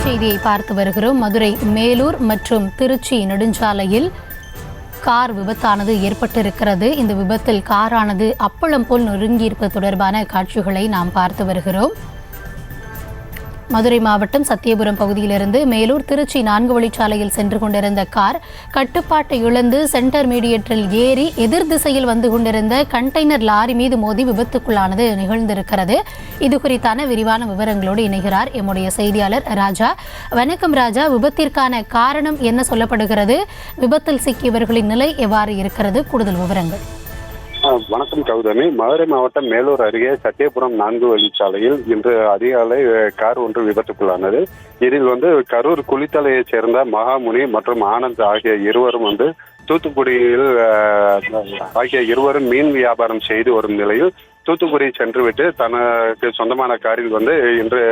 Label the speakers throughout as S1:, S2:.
S1: செய்தியை பார்த்து வருகிறோம். மதுரை மேலூர் மற்றும் திருச்சி நெடுஞ்சாலையில் கார் விபத்தானது ஏற்பட்டிருக்கிறது. இந்த விபத்தில் காரானது அப்பளம் போல் நொறுங்கியிருப்பது தொடர்பான காட்சிகளை நாம் பார்த்து வருகிறோம். மதுரை மாவட்டம் சத்தியபுரம் பகுதியிலிருந்து மேலூர் திருச்சி 4 வழிச்சாலையில் சென்று கொண்டிருந்த கார் கட்டுப்பாட்டை இழந்து சென்டர் மீடியேட்டரில் ஏறி எதிர் திசையில் வந்து கொண்டிருந்த கண்டெய்னர் லாரி மீது மோதி விபத்துக்குள்ளானது நிகழ்ந்திருக்கிறது. இது குறித்தான விரிவான விவரங்களோடு இணைகிறார் எம்முடைய செய்தியாளர் ராஜா. வணக்கம் ராஜா, விபத்திற்கான காரணம் என்ன சொல்லப்படுகிறது? விபத்தில் சிக்கியவர்களின் நிலை எவ்வாறு இருக்கிறது? கூடுதல் விவரங்கள்.
S2: வணக்கம் கௌதமி. மதுரை மாவட்டம் மேலூர் அருகே சத்தியபுரம் 4 வழிச்சாலையில் இன்று அதிகாலை கார் ஒன்று விபத்துக்குள்ளானது. இதில் கரூர் குளித்தலையைச் சேர்ந்த மகாமுனி மற்றும் ஆனந்த் ஆகிய இருவரும் தூத்துக்குடியில் மீன் வியாபாரம் செய்து வரும் நிலையில் தூத்துக்குடி சென்றுவிட்டு தனக்கு சொந்தமான காரில் இன்று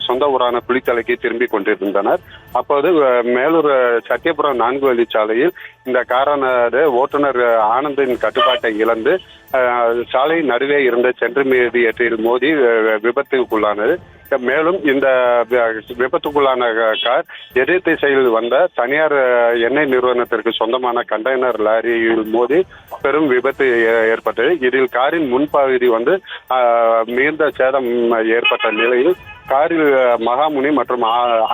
S2: சொந்த ஊரான குளித்தலைக்கு திரும்பி கொண்டிருந்தனர். அப்போது மேலூர் சத்தியபுரம் 4 வழிச்சாலையில் இந்த காரானது ஓட்டுநர் ஆனந்தின் கட்டுப்பாட்டை இழந்து சாலை நடுவே இருந்த சென்டர் மீடியேட்டரில் மோதி விபத்துக்குள்ளானது. மேலும் இந்த விபத்துக்குள்ளான கார் எதிர் திசையில் வந்த தனியார் எண்ணெய் நிறுவனத்திற்கு சொந்தமான கண்டெய்னர் லாரியில் மோதி பெரும் விபத்து ஏற்பட்டது. இதில் காரின் முன்பகுதி மிகுந்த சேதம் ஏற்பட்ட நிலையில் காரில் மகாமுனி மற்றும்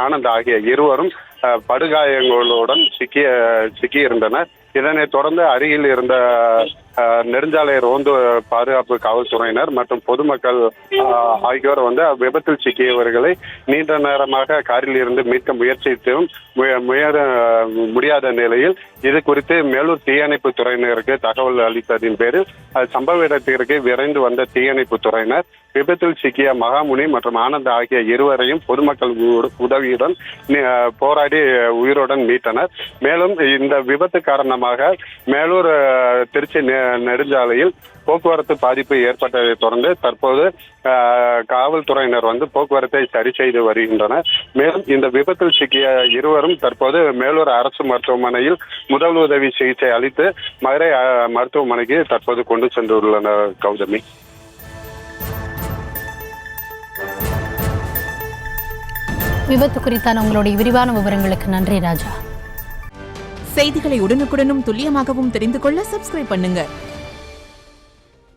S2: ஆனந்த் ஆகிய இருவரும் படுகாயங்களுடன் சிக்கியிருந்தனர். இதனைத் தொடர்ந்து அருகில் இருந்த நெடுஞ்சாலை ரோந்து பாதுகாப்பு காவல்துறையினர் மற்றும் பொதுமக்கள் ஆகியோர் விபத்தில் சிக்கியவர்களை நீண்ட நேரமாக காரில் இருந்து மீட்க முயற்சித்தும் முடியாத நிலையில் இது குறித்து மேலூர் தீயணைப்பு துறையினருக்கு தகவல் அளித்ததின் பேரில் சம்பவ இடத்திற்கு விரைந்து வந்த தீயணைப்பு துறையினர் விபத்தில் சிக்கிய மகாமுனி மற்றும் ஆனந்த் ஆகிய இருவரையும் பொதுமக்கள் உதவியுடன் போராடி உயிருடன் மீட்டனர். மேலும் இந்த விபத்து காரணமாக மேலூர் திருச்சி நெடுஞ்சாலையில் போக்குவரத்து பாதிப்பு ஏற்பட்டதை தொடர்ந்து தற்போது காவல்துறையினர் போக்குவரத்தை சரி செய்து வருகின்றனர். மேலும் இந்த விபத்தில் சிக்கிய இருவரும் தற்போது மேலூர் அரசு மருத்துவமனையில் முதல் உதவி சிகிச்சை அளித்து மதுரை மருத்துவமனைக்கு தற்போது கொண்டு சென்றுள்ளனர். கௌதமி,
S1: விபத்து குறித்தான உங்களுடைய விரிவான விவரங்களுக்கு நன்றி ராஜா.
S3: செய்திகளை உடனுக்குடனும் துல்லியமாகவும் தெரிந்து கொள்ள சப்ஸ்கிரைப் பண்ணுங்க.